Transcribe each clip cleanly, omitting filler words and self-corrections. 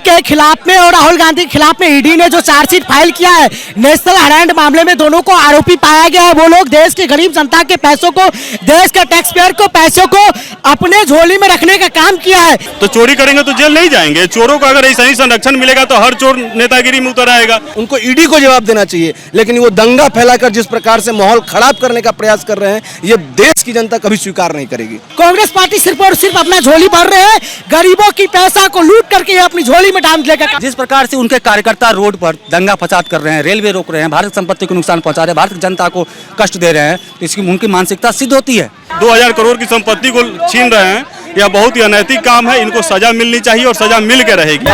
के खिलाफ में और राहुल गांधी के खिलाफ में ईडी ने जो चार्जशीट फाइल किया है, नेशनल हेराल्ड मामले में दोनों को आरोपी पाया गया है। वो लोग देश के गरीब जनता के पैसों को, देश के टैक्स पेयर को पैसों को अपने झोली में रखने का काम किया है। तो चोरी करेंगे तो जेल नहीं जाएंगे। चोरों को अगर ऐसा ही संरक्षण मिलेगा तो हर चोर नेतागिरी में उतर आएगा। उनको ईडी को जवाब देना चाहिए, लेकिन वो दंगा फैलाकर जिस प्रकार से माहौल खराब करने का प्रयास कर रहे हैं, ये देश की जनता कभी स्वीकार नहीं करेगी। कांग्रेस पार्टी सिर्फ और सिर्फ अपना झोली भर रहे हैं, गरीबों की पैसा को लूट करके अपनी झोली में डाल देगा। जिस प्रकार से उनके कार्यकर्ता रोड पर दंगा फसाद कर रहे हैं, रेलवे रोक रहे हैं, भारत संपत्ति को नुकसान पहुंचा रहे हैं, भारत की जनता को कष्ट दे रहे हैं, तो इसकी उनकी मानसिकता सिद्ध होती है। 2000 करोड़ की संपत्ति को छीन रहे हैं, यह बहुत ही अनैतिक काम है। इनको सजा मिलनी चाहिए और सजा मिल के रहेगी।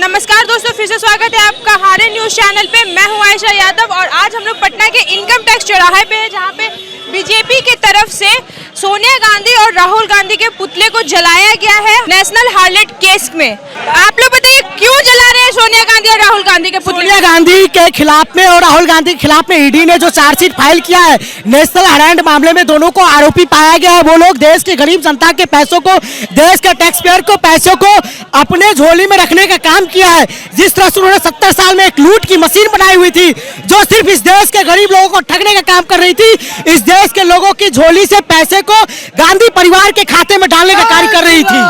नमस्कार दोस्तों, फिर से स्वागत है आपका हारे न्यूज चैनल पे। मैं हूं आयशा यादव और आज हम लोग पटना के इनकम टैक्स चौराहे पे हैं, जहां पे बीजेपी की तरफ से सोनिया गांधी और राहुल गांधी के पुतले को जलाया गया है नेशनल हार्लेट केस में। आप लोग बताइए क्यों जला रहे हैं सोनिया गांधी और राहुल गांधी के पुतले? सोनिया गांधी के खिलाफ में और राहुल गांधी के खिलाफ में ईडी ने जो चार्जशीट फाइल किया है, नेशनल हेराल्ड मामले में दोनों को आरोपी पाया गया है। वो लोग देश के गरीब जनता के पैसों को, देश के टैक्स पेयर को पैसों को अपने झोली में रखने का काम किया है। जिस तरह से उन्होंने 70 साल में एक लूट की मशीन बनाई हुई थी, जो सिर्फ इस देश के गरीब लोगों को ठगने का काम कर रही थी, इस देश के लोगों की झोली से पैसे को गांधी परिवार के खाते में डालने का कार्य कर रही थी।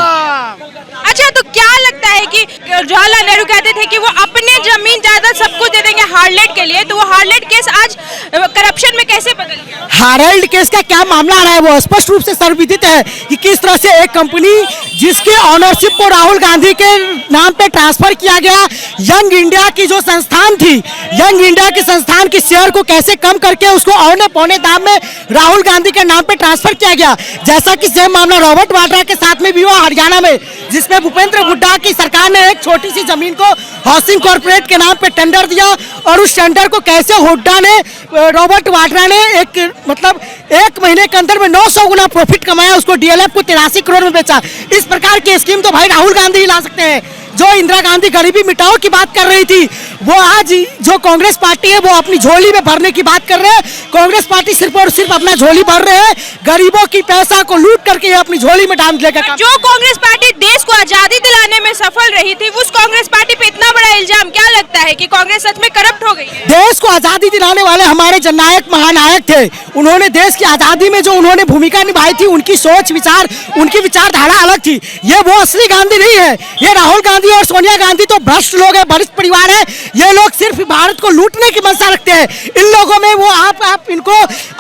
अच्छा, तो क्या लगता है कि जवाहरलाल नेहरू कहते थे कि वो अपने जमीन जायदाद सब कुछ दे देंगे हार्लेट के लिए, तो वो हार्लेट केस आज करप्शन में कैसे बदल गया? हार्लेट केस का क्या मामला आ रहा है, वो स्पष्ट रूप से सर्वविदित है कि किस तरह से एक कंपनी जिसके ऑनरशिप को राहुल गांधी के नाम पे ट्रांसफर किया गया, यंग इंडिया की जो संस्थान थी, यंग इंडिया की संस्थान की शेयर को कैसे कम करके उसको औने पौने दाम में राहुल गांधी के नाम पे ट्रांसफर किया गया। जैसा कि सेम मामला रॉबर्ट वाड्रा के साथ में भी हुआ हरियाणा में, जिसमें भूपेंद्र हुड्डा की सरकार ने एक छोटी सी जमीन को हाउसिंग कॉर्पोरेट के नाम पे टेंडर दिया और उस टेंडर को कैसे हुड्डा ने, रॉबर्ट वाड्रा ने एक महीने के अंदर में 900 गुना प्रॉफिट कमाया, उसको डीएलएफ को 83 करोड़ में बेचा। इस प्रकार की स्कीम तो भाई राहुल गांधी ही ला सकते हैं। जो इंदिरा गांधी गरीबी मिटाओ की बात कर रही थी, वो आज जो कांग्रेस पार्टी है वो अपनी झोली में भरने की बात कर रहे हैं। कांग्रेस पार्टी सिर्फ और सिर्फ अपना झोली भर रहे हैं, गरीबों की पैसा को लूट करके अपनी झोली में डाल देगा। जो कांग्रेस पार्टी देश को आजादी दिलाने में सफल रही थी, उस कांग्रेस पार्टी पे इतना बड़ा इल्जाम, क्या लगता है कि कांग्रेस सच में करप्ट हो गई है? देश को आजादी दिलाने वाले हमारे जननायक महानायक थे। उन्होंने देश की आजादी में जो उन्होंने भूमिका निभाई थी, उनकी सोच विचार, उनकी विचारधारा अलग थी। ये वो असली गांधी नहीं है। ये राहुल गांधी और सोनिया गांधी तो भ्रष्ट लोग हैं, वरिष्ठ परिवार है। ये लोग सिर्फ भारत को लूटने की मंशा रखते हैं। इन लोगों में वो आप इनको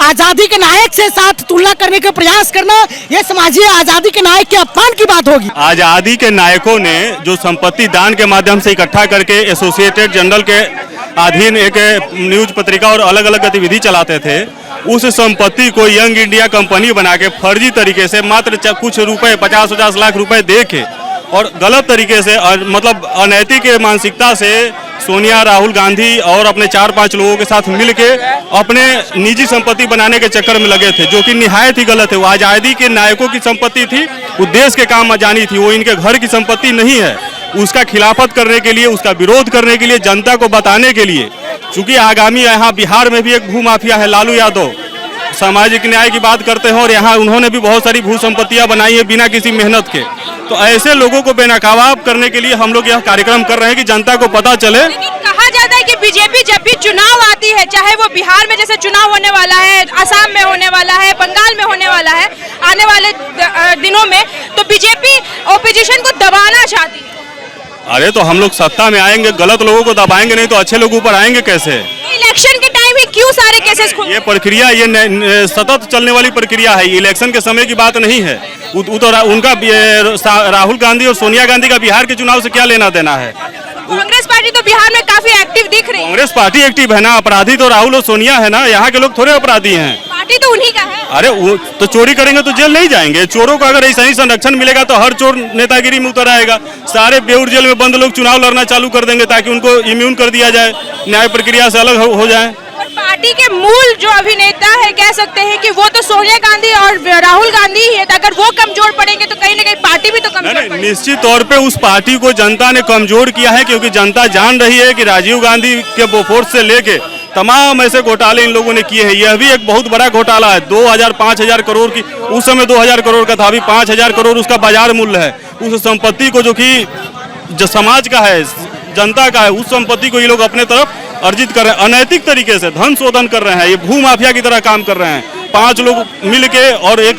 आजादी के नायक से साथ तुलना करने का प्रयास करना, ये समझिए आजादी के नायक के अपमान की बात होगी। आजादी के नायकों ने जो संपत्ति दान के माध्यम से इकट्ठा करके एसोसिएटेड जर्नल के अधीन एक न्यूज पत्रिका और अलग अलग गतिविधि चलाते थे, उस संपत्ति को यंग इंडिया कंपनी बना के फर्जी तरीके से मात्र कुछ रुपए 50-50 लाख रुपए दे के और गलत तरीके से मतलब अनैतिक मानसिकता से सोनिया, राहुल गांधी और अपने 4-5 लोगों के साथ मिलके अपने निजी संपत्ति बनाने के चक्कर में लगे थे, जो कि निहायत ही गलत है। वो आज़ादी के नायकों की संपत्ति थी, वो देश के काम में जानी थी, वो इनके घर की संपत्ति नहीं है। उसका खिलाफत करने के लिए, उसका विरोध करने के लिए, जनता को बताने के लिए, चूंकि आगामी यहाँ बिहार में भी एक भू माफिया है, लालू यादव सामाजिक न्याय की बात करते हैं और यहाँ उन्होंने भी बहुत सारी भू संपत्तियां बनाई है बिना किसी मेहनत के। तो ऐसे लोगों को बेनकाब करने के लिए हम लोग यह कार्यक्रम कर रहे हैं कि जनता को पता चले। लेकिन कहा जाता है कि बीजेपी जब भी चुनाव आती है, चाहे वो बिहार में जैसे चुनाव होने वाला है, असम में होने वाला है, बंगाल में होने वाला है, आने वाले दिनों में, तो बीजेपी ओपोजिशन को दबाना चाहती है। अरे तो हम लोग सत्ता में आएंगे, गलत लोगों को दबाएंगे नहीं तो अच्छे लोग ऊपर आएंगे कैसे? इलेक्शन के टाइम ही क्यों सारे केसेस खुल? ये प्रक्रिया ये सतत चलने वाली प्रक्रिया है, इलेक्शन के समय की बात नहीं है। तो उनका राहुल गांधी और सोनिया गांधी का बिहार के चुनाव से क्या लेना देना है? कांग्रेस पार्टी तो बिहार में काफी एक्टिव दिख रही है। कांग्रेस पार्टी एक्टिव है ना, अपराधी तो राहुल और सोनिया है ना, यहाँ के लोग थोड़े अपराधी हैं। पार्टी तो उन्हीं का है। अरे वो तो चोरी करेंगे तो जेल नहीं जाएंगे। चोरों को अगर ऐसा ही संरक्षण मिलेगा तो हर चोर नेतागिरी में उतर आएगा। सारे बेऊर जेल में बंद लोग चुनाव लड़ना चालू कर देंगे ताकि उनको इम्यून कर दिया जाए, न्याय प्रक्रिया से अलग हो जाए। पार्टी बीजेपी के मूल जो अभिनेता है, कह सकते हैं कि वो तो सोनिया गांधी और राहुल गांधी ही है। तो अगर वो कमजोर पड़ेंगे तो कहीं ना कहीं पार्टी भी तो कमजोर पड़ेगी। निश्चित तौर पे उस पार्टी को जनता ने कमजोर किया है, क्योंकि जनता जान रही है कि राजीव गांधी के बोफोर्स से लेके तमाम ऐसे घोटाले इन लोगों ने किए हैं। यह भी एक बहुत बड़ा घोटाला है। 2000-5000 करोड़ की, उस समय 2000 करोड़ का था, अभी 5000 करोड़ उसका बाजार मूल्य है। उस संपत्ति को, जो कि समाज का है, जनता का है, उस संपत्ति को ये लोग अपने तरफ अर्जित कर रहे हैं। अनैतिक तरीके से धन शोधन कर रहे हैं। ये भू माफिया की तरह काम कर रहे हैं। 5 लोग मिल के और एक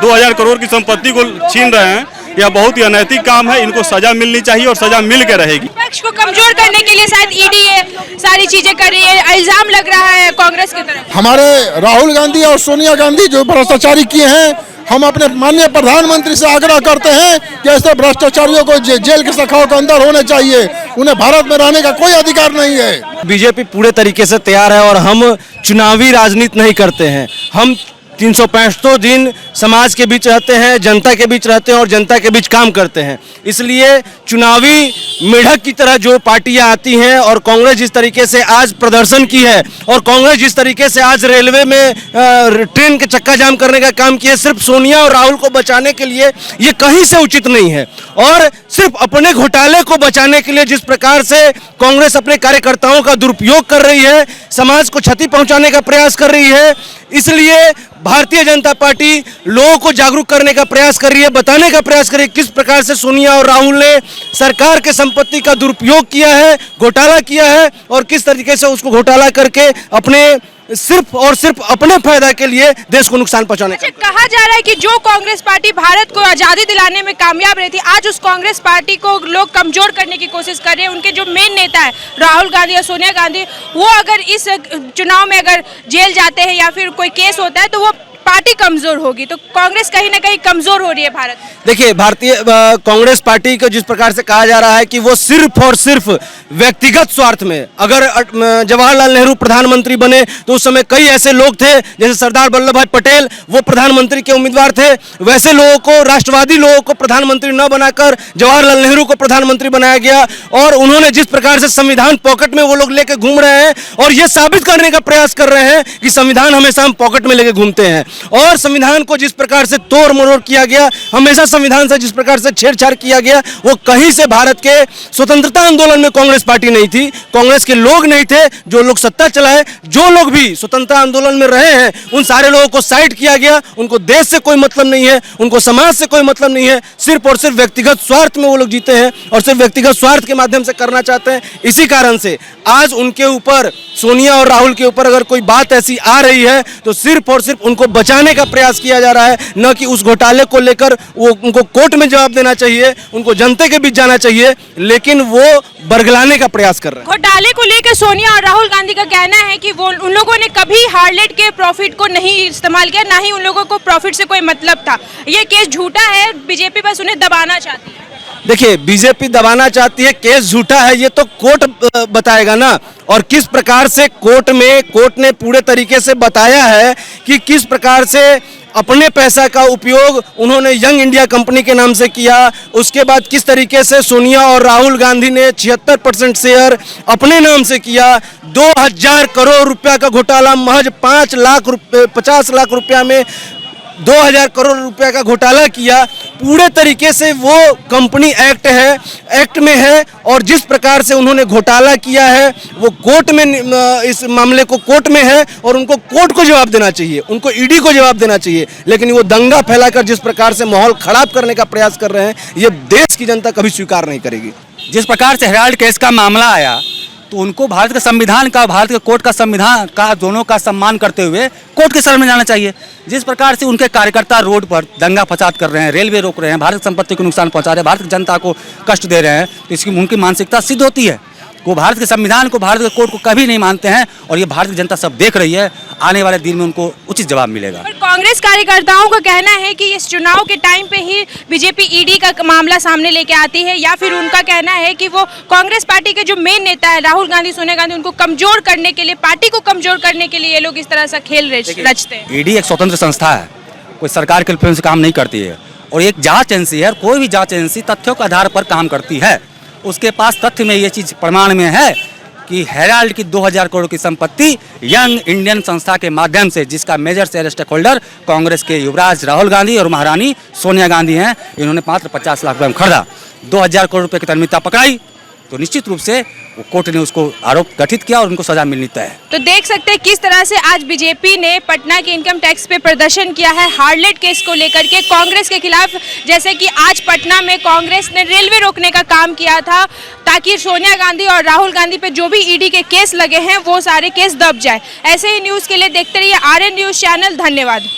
2000 करोड़ की संपत्ति को छीन रहे हैं। यह बहुत ही अनैतिक काम है। इनको सजा मिलनी चाहिए और सजा मिल के रहेगी। विपक्ष को कमजोर करने के लिए शायद ईडी ये सारी चीजें कर रही है, इल्जाम लग रहा है कांग्रेस की तरफ। हमारे राहुल गांधी और सोनिया गांधी जो भ्रष्टाचारी किए हैं, हम अपने माननीय प्रधानमंत्री से आग्रह करते हैं कि ऐसे भ्रष्टाचारियों को जेल के सखाओं के अंदर होने चाहिए। उन्हें भारत में रहने का कोई अधिकार नहीं है। बीजेपी पूरे तरीके से तैयार है और हम चुनावी राजनीति नहीं करते हैं। हम 365 दिन समाज के बीच रहते हैं, जनता के बीच रहते हैं और जनता के बीच काम करते हैं। इसलिए चुनावी मेढक की तरह जो पार्टियां आती हैं और कांग्रेस जिस तरीके से आज प्रदर्शन की है और कांग्रेस जिस तरीके से आज रेलवे में ट्रेन के चक्का जाम करने का काम किया, सिर्फ सोनिया और राहुल को बचाने के लिए, ये कहीं से उचित नहीं है। और सिर्फ अपने घोटाले को बचाने के लिए जिस प्रकार से कांग्रेस अपने कार्यकर्ताओं का दुरुपयोग कर रही है, समाज को क्षति पहुंचाने का प्रयास कर रही है, इसलिए भारतीय जनता पार्टी लोगों को जागरूक करने का प्रयास कर रही है, बताने का प्रयास कर रही है किस प्रकार से सोनिया और राहुल ने सरकार के संपत्ति का दुरुपयोग किया है, घोटाला किया है और किस तरीके से उसको घोटाला करके अपने सिर्फ और सिर्फ अपने फायदा के लिए देश को नुकसान पहुंचाने का। कहा जा रहा है कि जो कांग्रेस पार्टी भारत को आजादी दिलाने में कामयाब रही थी, आज उस कांग्रेस पार्टी को लोग कमजोर करने की कोशिश कर रहे हैं। उनके जो मेन नेता है राहुल गांधी या सोनिया गांधी, वो अगर इस चुनाव में अगर जेल जाते हैं या फिर कोई केस होता है तो वो पार्टी कमजोर होगी। तो कांग्रेस कहीं ना कहीं कमजोर हो रही है भारत। देखिए, भारतीय कांग्रेस पार्टी को जिस प्रकार से कहा जा रहा है कि वो सिर्फ और सिर्फ व्यक्तिगत स्वार्थ में, अगर जवाहरलाल नेहरू प्रधानमंत्री बने तो उस समय कई ऐसे लोग थे, जैसे सरदार वल्लभ भाई पटेल, वो प्रधानमंत्री के उम्मीदवार थे। वैसे लोगों को, राष्ट्रवादी लोगों को प्रधानमंत्री न बनाकर जवाहरलाल नेहरू को प्रधानमंत्री बनाया गया और उन्होंने जिस प्रकार से संविधान पॉकेट में वो लोग लेके घूम रहे हैं और ये साबित करने का प्रयास कर रहे हैं कि संविधान हमेशा हम पॉकेट में लेके घूमते हैं। और संविधान को जिस प्रकार से तोड़ मरोड़ किया गया, हमेशा संविधान से जिस प्रकार से छेड़छाड़ किया गया, वो कहीं से भारत के स्वतंत्रता आंदोलन में कांग्रेस पार्टी नहीं थी, कांग्रेस के लोग नहीं थे। जो लोग सत्ता चलाए, जो लोग भी स्वतंत्रता आंदोलन में रहे हैं, उन सारे लोगों को साइड किया गया। उनको देश से कोई मतलब नहीं है, उनको समाज से कोई मतलब नहीं है, सिर्फ और सिर्फ व्यक्तिगत स्वार्थ में वो लोग जीते हैं और सिर्फ व्यक्तिगत स्वार्थ के माध्यम से करना चाहते हैं। इसी कारण से आज उनके ऊपर, सोनिया और राहुल के ऊपर अगर कोई बात ऐसी आ रही है तो सिर्फ और सिर्फ उनको बचाने का प्रयास किया जा रहा है, न कि उस घोटाले को लेकर वो उनको कोर्ट में जवाब देना चाहिए, उनको जनता के बीच जाना चाहिए, लेकिन वो बरगलाने का प्रयास कर रहे हैं। घोटाले को लेकर सोनिया और राहुल गांधी का कहना है कि वो उन लोगों ने कभी हार्लेट के प्रॉफिट को नहीं इस्तेमाल किया, ना ही उन लोगों को प्रॉफिट से कोई मतलब था। ये केस झूठा है, बीजेपी बस उन्हें दबाना चाहती है। देखिए, बीजेपी दबाना चाहती है, केस झूठा है, ये तो कोर्ट बताएगा ना। और किस प्रकार से कोर्ट ने पूरे तरीके से बताया है कि किस प्रकार से अपने पैसा का उपयोग उन्होंने यंग इंडिया कंपनी के नाम से किया। उसके बाद किस तरीके से सोनिया और राहुल गांधी ने 76% शेयर अपने नाम से किया। 2000 करोड़ रुपया का घोटाला, महज 50 लाख रुपया में 2000 करोड़ रुपए का घोटाला किया। पूरे तरीके से वो कंपनी एक्ट में है और जिस प्रकार से उन्होंने घोटाला किया है वो कोर्ट में, इस मामले को कोर्ट में है और उनको कोर्ट को जवाब देना चाहिए, उनको ईडी को जवाब देना चाहिए। लेकिन वो दंगा फैलाकर जिस प्रकार से माहौल खराब करने का प्रयास कर रहे हैं, ये देश की जनता कभी स्वीकार नहीं करेगी। जिस प्रकार से हेराल्ड केस का मामला आया तो उनको भारत के संविधान का, भारत के कोर्ट का, संविधान का, दोनों का सम्मान करते हुए कोर्ट के शरण में जाना चाहिए। जिस प्रकार से उनके कार्यकर्ता रोड पर दंगा फसाद कर रहे हैं, रेलवे रोक रहे हैं, भारत की संपत्ति को नुकसान पहुंचा रहे हैं, भारत की जनता को कष्ट दे रहे हैं, तो इसकी उनकी मानसिकता सिद्ध होती है। वो भारत के संविधान को, भारत के कोर्ट को कभी नहीं मानते हैं और ये भारत की जनता सब देख रही है। आने वाले दिन में उनको उचित जवाब मिलेगा। पर कांग्रेस कार्यकर्ताओं का कहना है कि इस चुनाव के टाइम पे ही बीजेपी ईडी का मामला सामने लेके आती है, या फिर उनका कहना है कि वो कांग्रेस पार्टी के जो मेन नेता है राहुल गांधी, सोनिया गांधी, उनको कमजोर करने के लिए, पार्टी को कमजोर करने के लिए ये लोग इस तरह से खेल रचते हैं। ईडी एक स्वतंत्र संस्था है, कोई सरकार के influence से काम नहीं करती है और एक जांच एजेंसी है। कोई भी जांच एजेंसी तथ्यों के आधार पर काम करती है। उसके पास तथ्य में ये चीज़ प्रमाण में है कि हेराल्ड की 2000 करोड़ की संपत्ति यंग इंडियन संस्था के माध्यम से, जिसका major share stake holder Congress के युवराज राहुल गांधी और महारानी सोनिया गांधी हैं, इन्होंने मात्र 50 लाख रुपए में खरीदा, 2000 करोड़ रुपए की तन्मिता पकड़ाई, तो निश्चित रूप से वो कोर्ट ने उसको आरोप गठित किया और उनको सजा मिलनी तय है। तो देख सकते हैं किस तरह से आज बीजेपी ने पटना के इनकम टैक्स पे प्रदर्शन किया है हार्लेट केस को लेकर के कांग्रेस के खिलाफ। जैसे कि आज पटना में कांग्रेस ने रेलवे रोकने का काम किया था ताकि सोनिया गांधी और राहुल गांधी पे जो भी ईडी के केस लगे हैं वो सारे केस दब जाए। ऐसे ही न्यूज़ के लिए देखते रहिए आर्यन न्यूज़ चैनल। धन्यवाद।